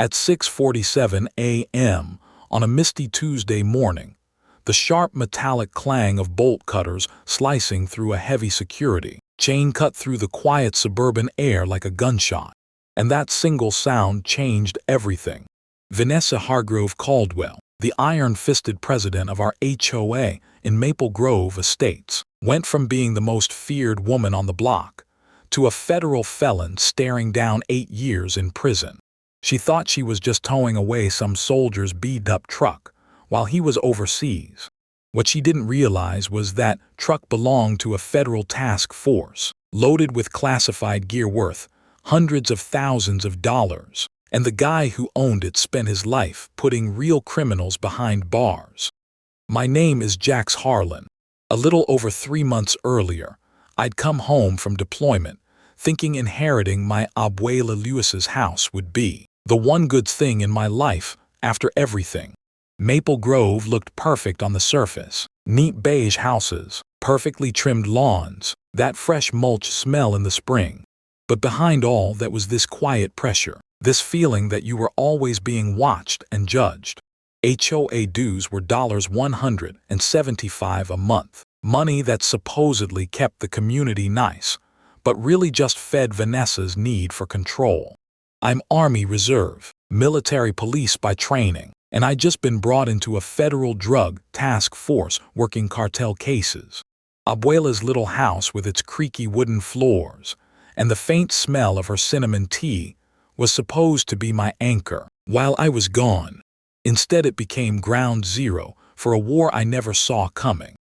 At 6:47 a.m. on a misty Tuesday morning, the sharp metallic clang of bolt cutters slicing through a heavy security chain cut through the quiet suburban air like a gunshot. And that single sound changed everything. Vanessa Hargrove Caldwell, the iron-fisted president of our HOA in Maple Grove Estates, went from being the most feared woman on the block to a federal felon staring down 8 years in prison. She thought she was just towing away some soldier's beat-up truck while he was overseas. What she didn't realize was that truck belonged to a federal task force, loaded with classified gear worth hundreds of thousands of dollars, and the guy who owned it spent his life putting real criminals behind bars. My name is Jax Harlan. A little over 3 months earlier, I'd come home from deployment, thinking inheriting my Abuela Lewis's house would be the one good thing in my life after everything. Maple Grove looked perfect on the surface. Neat beige houses, perfectly trimmed lawns, that fresh mulch smell in the spring. But behind all that was this quiet pressure, this feeling that you were always being watched and judged. HOA dues were $175 a month, money that supposedly kept the community nice, but really just fed Vanessa's need for control. I'm Army Reserve, military police by training, and I'd just been brought into a federal drug task force working cartel cases. Abuela's little house with its creaky wooden floors and the faint smell of her cinnamon tea was supposed to be my anchor while I was gone. Instead, it became ground zero for a war I never saw coming.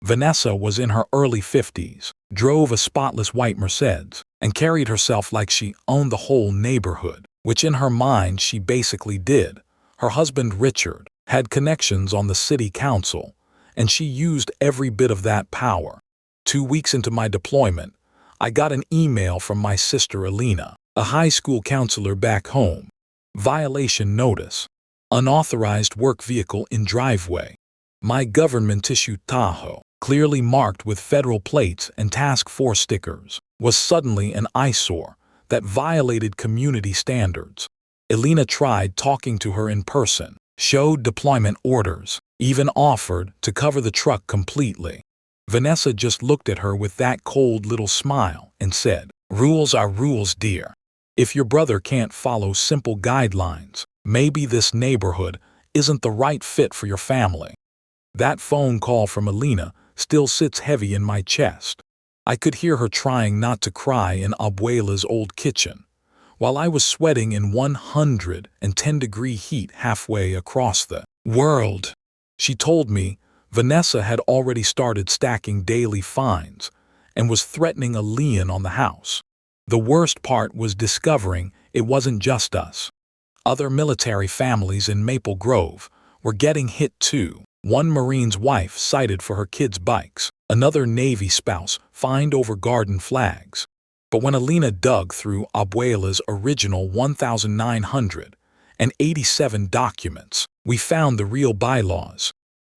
Vanessa was in her early 50s, drove a spotless white Mercedes, and carried herself like she owned the whole neighborhood, which in her mind she basically did. Her husband, Richard, had connections on the city council, and she used every bit of that power. 2 weeks into my deployment, I got an email from my sister Alina, a high school counselor back home. Violation notice. Unauthorized work vehicle in driveway. My government-issued Tahoe, clearly marked with federal plates and task force stickers, was suddenly an eyesore that violated community standards. Alina tried talking to her in person, showed deployment orders, even offered to cover the truck completely. Vanessa just looked at her with that cold little smile and said, "Rules are rules, dear. If your brother can't follow simple guidelines, maybe this neighborhood isn't the right fit for your family." That phone call from Alina still sits heavy in my chest. I could hear her trying not to cry in Abuela's old kitchen, while I was sweating in 110-degree heat halfway across the world. She told me Vanessa had already started stacking daily fines and was threatening a lien on the house. The worst part was discovering it wasn't just us. Other military families in Maple Grove were getting hit too. One Marine's wife cited for her kids' bikes, another Navy spouse fined over garden flags. But when Alina dug through Abuela's original 1,987 documents, we found the real bylaws.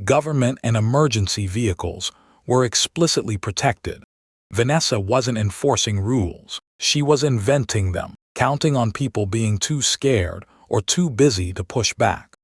Government and emergency vehicles were explicitly protected. Vanessa wasn't enforcing rules. She was inventing them, counting on people being too scared or too busy to push back.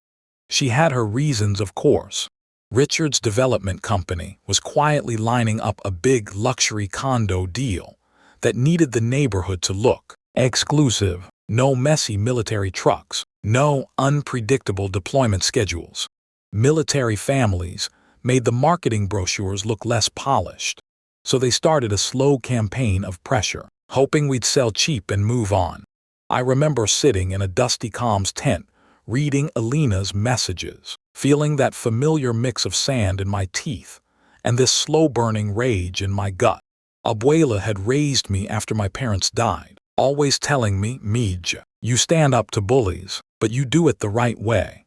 She had her reasons, of course. Richard's development company was quietly lining up a big luxury condo deal that needed the neighborhood to look exclusive. No messy military trucks, no unpredictable deployment schedules. Military families made the marketing brochures look less polished, so they started a slow campaign of pressure, hoping we'd sell cheap and move on. I remember sitting in a dusty comms tent, reading Alina's messages, feeling that familiar mix of sand in my teeth and this slow-burning rage in my gut. Abuela had raised me after my parents died, always telling me, "Mija, you stand up to bullies, but you do it the right way."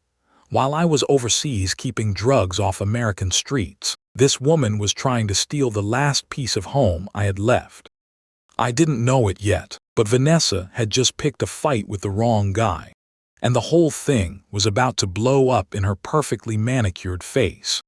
While I was overseas keeping drugs off American streets, this woman was trying to steal the last piece of home I had left. I didn't know it yet, but Vanessa had just picked a fight with the wrong guy, and the whole thing was about to blow up in her perfectly manicured face.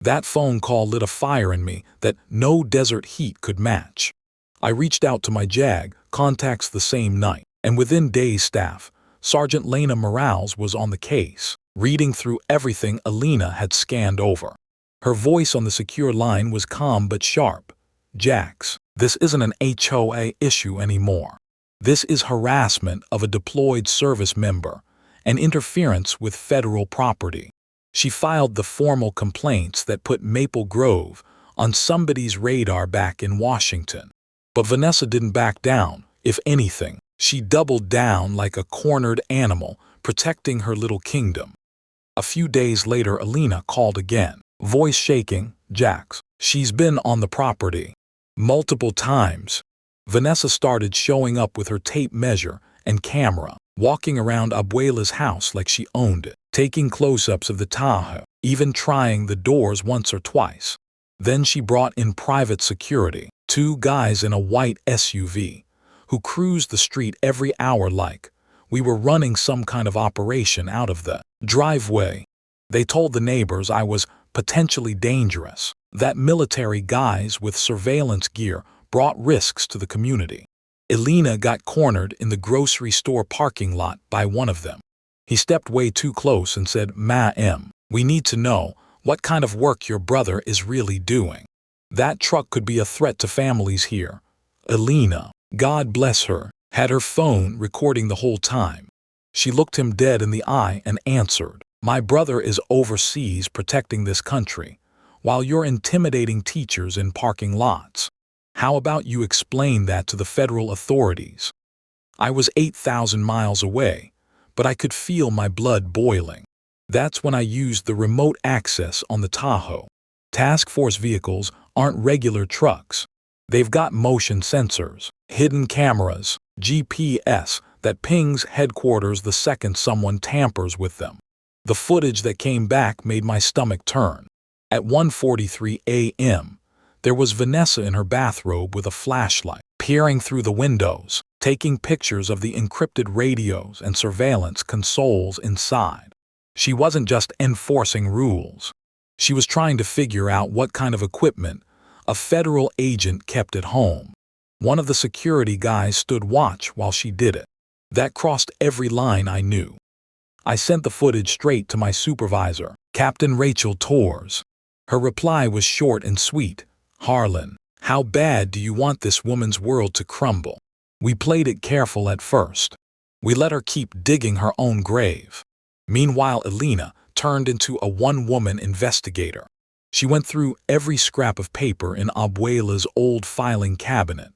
That phone call lit a fire in me that no desert heat could match. I reached out to my JAG contacts the same night, and within days staff Sergeant Lena Morales was on the case, reading through everything Alina had scanned over. Her voice on the secure line was calm but sharp. "Jax, this isn't an HOA issue anymore. This is harassment of a deployed service member and interference with federal property." She filed the formal complaints that put Maple Grove on somebody's radar back in Washington. But Vanessa didn't back down. If anything, she doubled down like a cornered animal, protecting her little kingdom. A few days later, Alina called again, voice shaking. "Jax, she's been on the property multiple times." Vanessa started showing up with her tape measure and camera, walking around Abuela's house like she owned it, taking close-ups of the Tahoe, even trying the doors once or twice. Then she brought in private security, 2 guys in a white SUV, who cruised the street every hour like we were running some kind of operation out of the driveway. They told the neighbors I was potentially dangerous, that military guys with surveillance gear brought risks to the community. Alina got cornered in the grocery store parking lot by one of them. He stepped way too close and said, "Ma'am, we need to know what kind of work your brother is really doing. That truck could be a threat to families here." Alina, God bless her, had her phone recording the whole time. She looked him dead in the eye and answered, "My brother is overseas protecting this country, while you're intimidating teachers in parking lots. How about you explain that to the federal authorities?" I was 8,000 miles away, but I could feel my blood boiling. That's when I used the remote access on the Tahoe. Task force vehicles aren't regular trucks. They've got motion sensors, hidden cameras, GPS that pings headquarters the second someone tampers with them. The footage that came back made my stomach turn. At 1:43 a.m., there was Vanessa in her bathrobe with a flashlight, peering through the windows, taking pictures of the encrypted radios and surveillance consoles inside. She wasn't just enforcing rules. She was trying to figure out what kind of equipment a federal agent kept at home. One of the security guys stood watch while she did it. That crossed every line I knew. I sent the footage straight to my supervisor, Captain Rachel Torres. Her reply was short and sweet. "Harlan, how bad do you want this woman's world to crumble?" We played it careful at first. We let her keep digging her own grave. Meanwhile, Alina turned into a one-woman investigator. She went through every scrap of paper in Abuela's old filing cabinet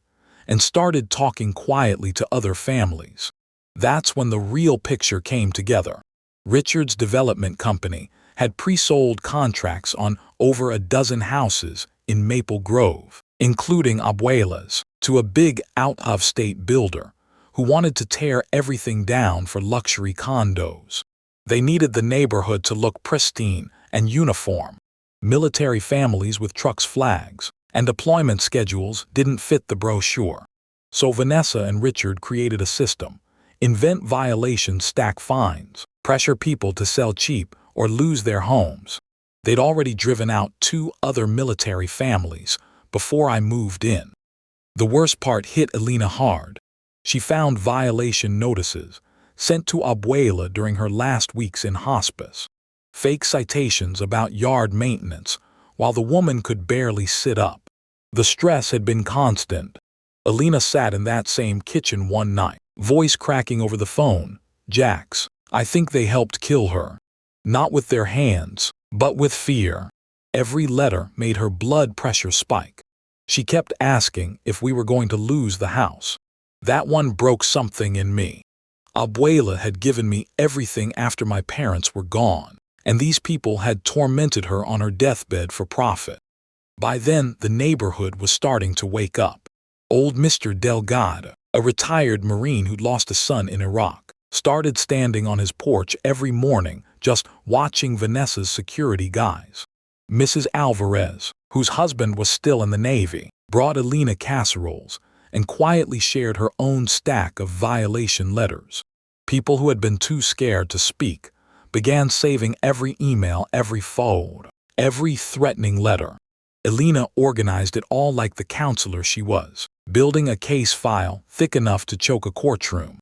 and started talking quietly to other families. That's when the real picture came together. Richard's development company had pre-sold contracts on over a dozen houses in Maple Grove, including Abuela's, to a big out-of-state builder who wanted to tear everything down for luxury condos. They needed the neighborhood to look pristine and uniform. Military families with trucks, flags, and deployment schedules didn't fit the brochure. So Vanessa and Richard created a system: invent violations, stack fines, pressure people to sell cheap or lose their homes. They'd already driven out 2 other military families before I moved in. The worst part hit Alina hard. She found violation notices sent to Abuela during her last weeks in hospice. Fake citations about yard maintenance, while the woman could barely sit up. The stress had been constant. Alina sat in that same kitchen one night, voice cracking over the phone. "Jax, I think they helped kill her. Not with their hands, but with fear." Every letter made her blood pressure spike. She kept asking if we were going to lose the house. That one broke something in me. Abuela had given me everything after my parents were gone, and these people had tormented her on her deathbed for profit. By then, the neighborhood was starting to wake up. Old Mr. Delgado, a retired Marine who'd lost a son in Iraq, started standing on his porch every morning just watching Vanessa's security guys. Mrs. Alvarez, whose husband was still in the Navy, brought Alina casseroles and quietly shared her own stack of violation letters. People who had been too scared to speak began saving every email, every fold, every threatening letter. Alina organized it all like the counselor she was, building a case file thick enough to choke a courtroom.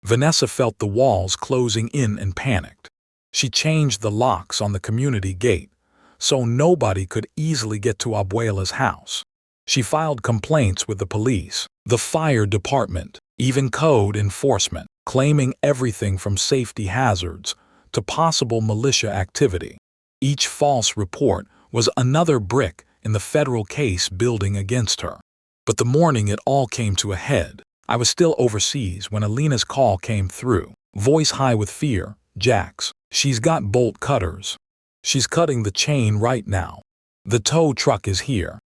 Vanessa felt the walls closing in and panicked. She changed the locks on the community gate so nobody could easily get to Abuela's house. She filed complaints with the police, the fire department, even code enforcement, claiming everything from safety hazards to possible militia activity. Each false report was another brick in the federal case building against her. But the morning it all came to a head, I was still overseas when Alina's call came through, voice high with fear. "Jax, she's got bolt cutters. She's cutting the chain right now. The tow truck is here."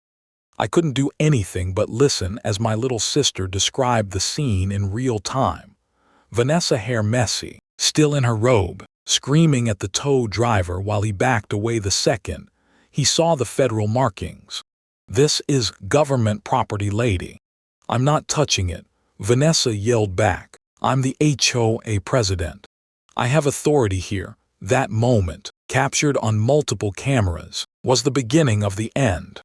I couldn't do anything but listen as my little sister described the scene in real time. Vanessa, hair messy, still in her robe, screaming at the tow driver while he backed away the second he saw the federal markings. "This is government property, lady." "I'm not touching it," Vanessa yelled back. "I'm the HOA president. I have authority here." That moment, captured on multiple cameras, was the beginning of the end.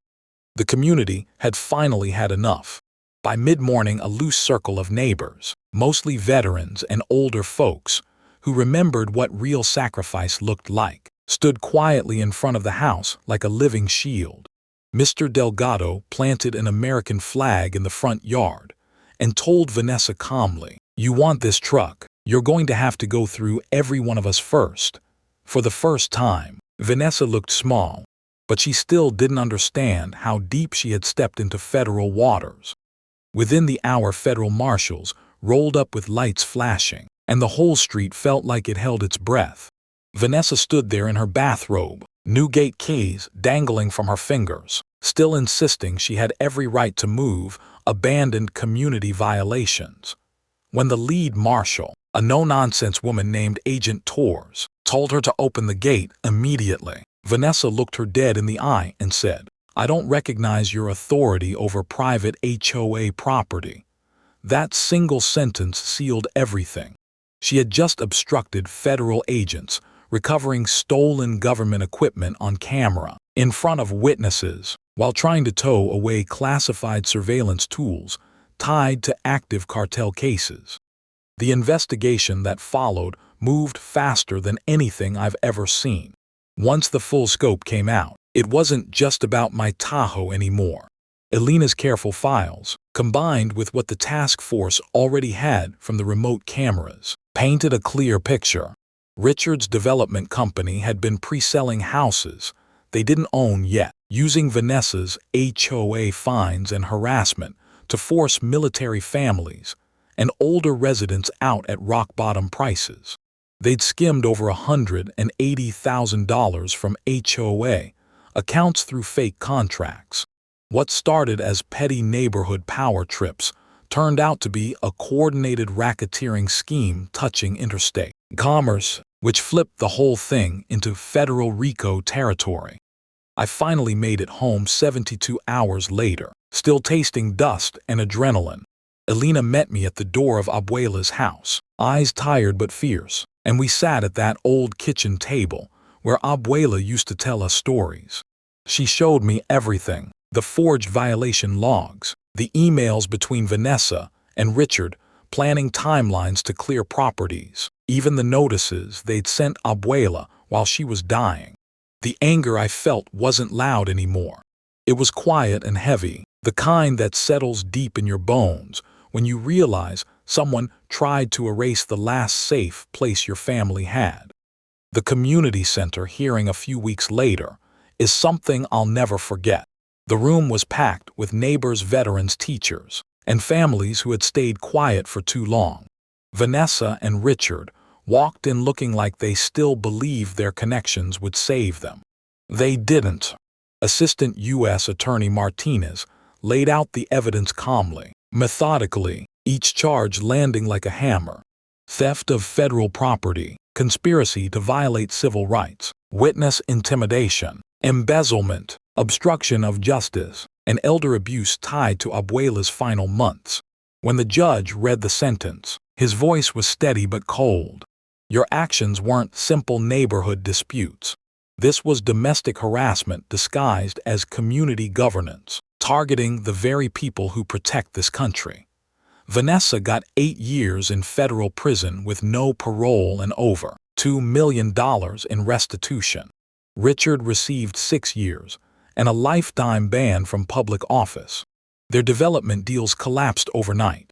The community had finally had enough. By mid-morning, a loose circle of neighbors, mostly veterans and older folks, who remembered what real sacrifice looked like, stood quietly in front of the house like a living shield. Mr. Delgado planted an American flag in the front yard and told Vanessa calmly, "You want this truck, you're going to have to go through every one of us first." For the first time, Vanessa looked small, but she still didn't understand how deep she had stepped into federal waters. Within the hour, federal marshals rolled up with lights flashing, and the whole street felt like it held its breath. Vanessa stood there in her bathrobe, new gate keys dangling from her fingers, still insisting she had every right to move, abandoned community violations. When the lead marshal, a no-nonsense woman named Agent Torres, told her to open the gate immediately, Vanessa looked her dead in the eye and said, "I don't recognize your authority over private HOA property." That single sentence sealed everything. She had just obstructed federal agents recovering stolen government equipment on camera, in front of witnesses, while trying to tow away classified surveillance tools tied to active cartel cases. The investigation that followed moved faster than anything I've ever seen. Once the full scope came out, it wasn't just about my Tahoe anymore. Alina's careful files, combined with what the task force already had from the remote cameras, painted a clear picture. Richard's development company had been pre-selling houses they didn't own yet, using Vanessa's HOA fines and harassment to force military families and older residents out at rock-bottom prices. They'd skimmed over $180,000 from HOA accounts through fake contracts. What started as petty neighborhood power trips turned out to be a coordinated racketeering scheme touching interstate commerce, which flipped the whole thing into federal RICO territory. I finally made it home 72 hours later, still tasting dust and adrenaline. Alina met me at the door of Abuela's house, eyes tired but fierce, and we sat at that old kitchen table where Abuela used to tell us stories. She showed me everything: the forged violation logs, the emails between Vanessa and Richard planning timelines to clear properties, even the notices they'd sent Abuela while she was dying. The anger I felt wasn't loud anymore. It was quiet and heavy, the kind that settles deep in your bones when you realize someone tried to erase the last safe place your family had. The community center hearing a few weeks later is something I'll never forget. The room was packed with neighbors, veterans, teachers, and families who had stayed quiet for too long. Vanessa and Richard walked in looking like they still believed their connections would save them. They didn't. Assistant U.S. Attorney Martinez laid out the evidence calmly, methodically, each charge landing like a hammer: theft of federal property, conspiracy to violate civil rights, witness intimidation, embezzlement, obstruction of justice, and elder abuse tied to Abuela's final months. When the judge read the sentence, his voice was steady but cold. Your actions weren't simple neighborhood disputes. This was domestic harassment disguised as community governance, targeting the very people who protect this country. Vanessa got 8 years in federal prison with no parole and over $2 million in restitution. Richard received 6 years and a lifetime ban from public office. Their development deals collapsed overnight.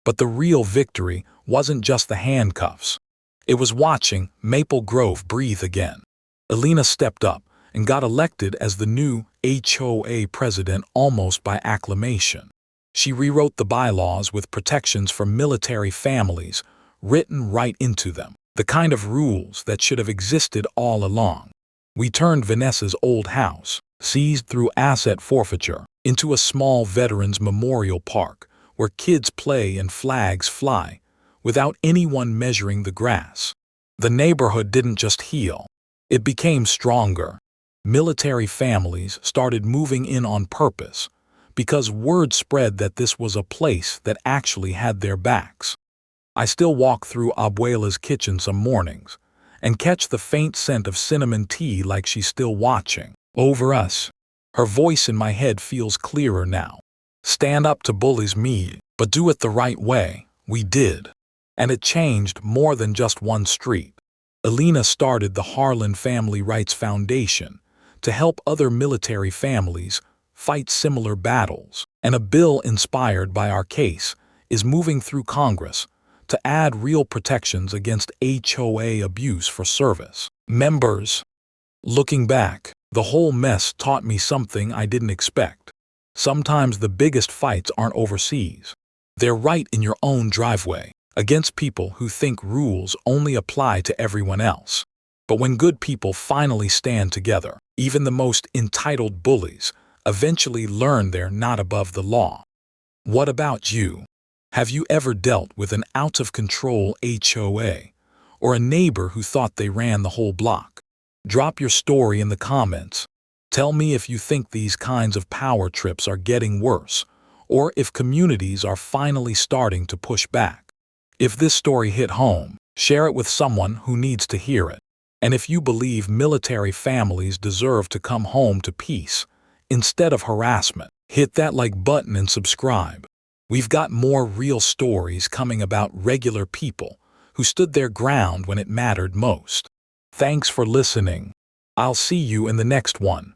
But the real victory wasn't just the handcuffs. It was watching Maple Grove breathe again. Alina stepped up and got elected as the new HOA president almost by acclamation. She rewrote the bylaws with protections for military families written right into them, the kind of rules that should have existed all along. We turned Vanessa's old house, seized through asset forfeiture, into a small veterans memorial park where kids play and flags fly without anyone measuring the grass. The neighborhood didn't just heal, it became stronger. Military families started moving in on purpose because word spread that this was a place that actually had their backs. I still walk through Abuela's kitchen some mornings and catch the faint scent of cinnamon tea like she's still watching over us. Her voice in my head feels clearer now. Stand up to bullies me, but do it the right way. We did. And it changed more than just one street. Alina started the Harlan Family Rights Foundation to help other military families fight similar battles. And a bill inspired by our case is moving through Congress to add real protections against HOA abuse for service members. Looking back, the whole mess taught me something I didn't expect. Sometimes the biggest fights aren't overseas. They're right in your own driveway, against people who think rules only apply to everyone else. But when good people finally stand together, even the most entitled bullies eventually learn they're not above the law. What about you? Have you ever dealt with an out-of-control HOA or a neighbor who thought they ran the whole block? Drop your story in the comments. Tell me if you think these kinds of power trips are getting worse, or if communities are finally starting to push back. If this story hit home, share it with someone who needs to hear it. And if you believe military families deserve to come home to peace instead of harassment, hit that like button and subscribe. We've got more real stories coming about regular people who stood their ground when it mattered most. Thanks for listening. I'll see you in the next one.